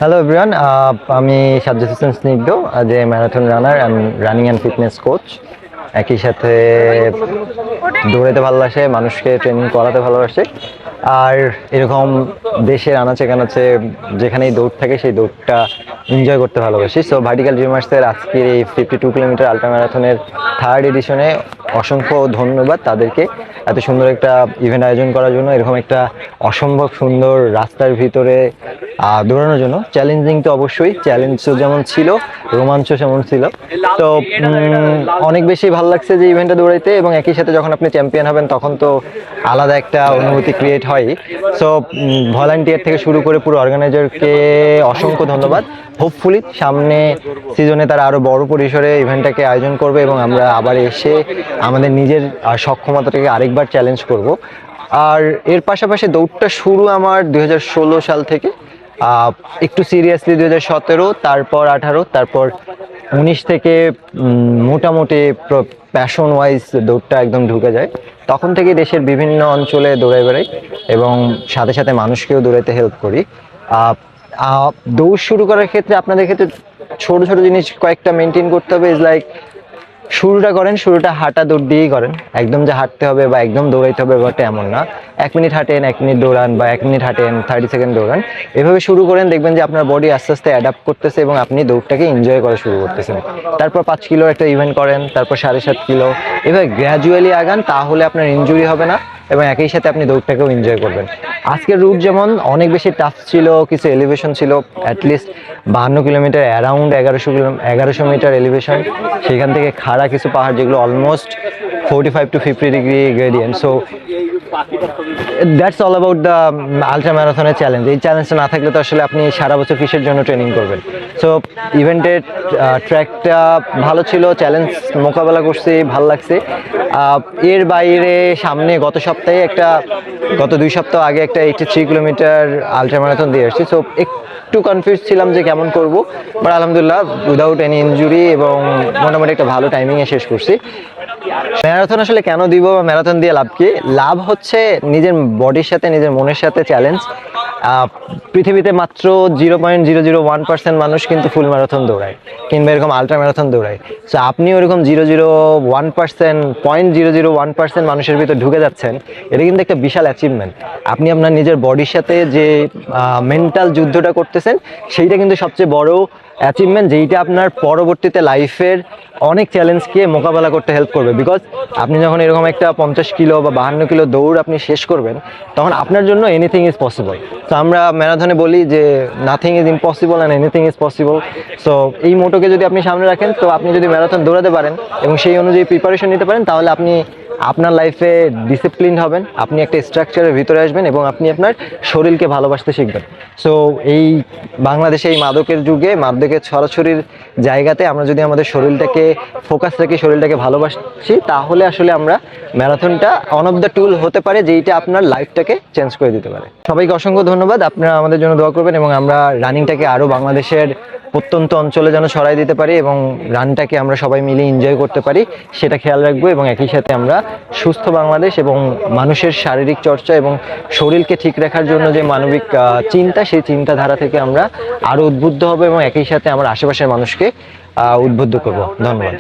Hello everyone, আমি সাজ্জাদ হোসেন স্নিগ্ধ, যে marathon runner and running and fitness coach. একই সাথে দৌড়াতে ভালোবাসে, মানুষকে ট্রেনিং করাতে ভালোবাসে, আর এরকম দেশের আনাচে কানাচে যেখানেই দৌড় থাকে সেই দৌড়টা এনজয় করতে ভালোবাসি। সো ভার্টিক্যাল ড্রিমার্সের আজকের এই 52 কিলোমিটার আল্ট্রা ম্যারাথনের থার্ড এডিশনে অসংখ্য ধন্যবাদ তাদেরকে এত সুন্দর একটা ইভেন্ট আয়োজন করার জন্য, এরকম একটা অসম্ভব সুন্দর রাস্তার ভিতরে দৌড়ানোর জন্য। চ্যালেঞ্জিং তো অবশ্যই, চ্যালেঞ্জ যেমন ছিল রোমাঞ্চ সেমন ছিল। তো অনেক বেশি ভালো লাগছে যে ইভেন্টে দৌড়াইতে, এবং একই সাথে যখন আপনি চ্যাম্পিয়ন হবেন তখন তো আলাদা একটা অনুভূতি ক্রিয়েট হয়। সো ভলান্টিয়ার থেকে শুরু করে পুরো অর্গানাইজারকে অসংখ্য ধন্যবাদ। হোপফুলি সামনে সিজনে তারা আরও বড় পরিসরে ইভেন্টটাকে আয়োজন করবে এবং আমরা আবার এসে আমাদের নিজের সক্ষমতাটাকে আরেকবার চ্যালেঞ্জ করব। আর এর পাশাপাশি দৌড়টা শুরু আমার 2016 সাল থেকে, একটু সিরিয়াসলি 2017, তারপর 18, তারপর 19 থেকে মোটামুটি প্যাশন ওয়াইজ দৌড়টা একদম ঢুকে যায়। তখন থেকে দেশের বিভিন্ন অঞ্চলে দৌড়াই বেড়াই এবং সাথে সাথে মানুষকেও দৌড়াইতে হেল্প করি। দৌড় শুরু করার ক্ষেত্রে আপনাদের ক্ষেত্রে ছোট ছোট জিনিস কয়েকটা মেনটেন করতে হবে। ইজ লাইক শুরুটা হাঁটা দৌড় দিয়েই করেন। একদম যে হাঁটতে হবে বা একদম দৌড়াইতে হবে ব্যাপারটা এমন না। 1 মিনিট হাঁটেন, 1 মিনিট দৌড়ান, বা 1 মিনিট হাঁটেন, 30 সেকেন্ড দৌড়ান। এভাবে শুরু করেন, দেখবেন যে আপনার বডি আস্তে আস্তে অ্যাডাপ্ট করতেছে এবং আপনি দৌড়টাকে এনজয় করা শুরু করতেছেন। তারপর 5 কিলোর একটা ইভেন্ট করেন, তারপর 7.5 কিলো, এভাবে গ্র্যাজুয়ালি আগান, তাহলে আপনার ইনজুরি হবে না এবং একই সাথে আপনি দৌড়টাকেও এনজয় করবেন। আজকের রুট যেমন অনেক বেশি টাফ ছিল, কিছু এলিভেশন ছিল, at least 52 kilometre, around 1100 metre elevation, সেখান থেকে খাড়া কিছু পাহাড় যেগুলো almost 45 to 50 degree gradient. So that's all about the ultra ম্যারাথনের চ্যালেঞ্জ। এই চ্যালেঞ্জটা না থাকলে তো আসলে আপনি সারা বছর কিসের জন্য ট্রেনিং করবেন। সো ইভেন্টের ট্র্যাকটা ভালো ছিল, চ্যালেঞ্জ মোকাবেলা করছি, ভালো লাগছে। এর বাইরে সামনে গত 2 সপ্তাহ আগে একটা 83 কিলোমিটার আলট্রা ম্যারাথন দিয়ে আসছি। সো একটু কনফিউজ ছিলাম যে কেমন করব, বাট আলহামদুলিল্লাহ উইদাউট এনি ইনজুরি এবং মোটামুটি একটা ভালো টাইমিংয়ে শেষ করছি। ম্যারাথন আসলে কেন দিব বা ম্যারাথন দিয়ে লাভ কি? লাভ হচ্ছে নিজের বডির সাথে, নিজের মনের সাথে চ্যালেঞ্জ। পৃথিবীতে মাত্র 0.001% মানুষ কিন্তু ফুল ম্যারাথন দৌড়ায় কিংবা এরকম আলট্রা ম্যারাথন দৌড়ায়। সো আপনি ওরকম 0.01% মানুষের ভিতর ঢুকে যাচ্ছেন, এটা কিন্তু একটা বিশাল অ্যাচিভমেন্ট। আপনি আপনার নিজের বডির সাথে যে মেন্টাল যুদ্ধটা করতেছেন, সেইটা কিন্তু সবচেয়ে বড় অ্যাচিভমেন্ট, যেইটা আপনার পরবর্তীতে লাইফের অনেক চ্যালেঞ্জকে মোকাবেলা করতে হেল্প করবে। বিকজ আপনি যখন এরকম একটা 50 কিলো বা 52 কিলো দৌড় আপনি শেষ করবেন, তখন আপনার জন্য এনিথিং ইজ পসিবল। তো আমরা ম্যারাথনে বলি যে nothing is impossible and anything is possible. So এই মোটোকে যদি আপনি সামনে রাখেন, তো আপনি যদি ম্যারাথন দৌড়াতে পারেন এবং সেই অনুযায়ী প্রিপারেশন নিতে পারেন, তাহলে আপনি আপনার লাইফে ডিসিপ্লিন হবেন, আপনি একটা স্ট্রাকচারের ভিতরে আসবেন এবং আপনি আপনার শরীরকে ভালোবাসতে শিখবেন। সো এই বাংলাদেশে এই মাদকের যুগে, মাদকের ছড়াছড়ির জায়গাতে আমরা যদি আমাদের শরীরটাকে ফোকাস রাখি, শরীরটাকে ভালোবাসি, তাহলে আসলে আমরা ম্যারাথনটা ওয়ান অফ দ্য টুল হতে পারে যেইটা আপনার লাইফটাকে চেঞ্জ করে দিতে পারে। সবাইকে অসংখ্য ধন্যবাদ, আপনারা আমাদের জন্য দোয়া করবেন এবং আমরা রানিংটাকে আরও বাংলাদেশের প্রত্যন্ত অঞ্চলে যেন ছড়াই দিতে পারি এবং রানটাকে আমরা সবাই মিলে এনজয় করতে পারি, সেটা খেয়াল রাখবো। এবং একই সাথে আমরা সুস্থ বাংলাদেশ এবং মানুষের শারীরিক চর্চা এবং শরীরকে ঠিক রাখার জন্য যে মানবিক চিন্তা, সেই চিন্তাধারা থেকে আমরা আরও উদ্বুদ্ধ হব এবং একই সাথে আমরা আশেপাশের মানুষকে উদ্বুদ্ধ করব। ধন্যবাদ।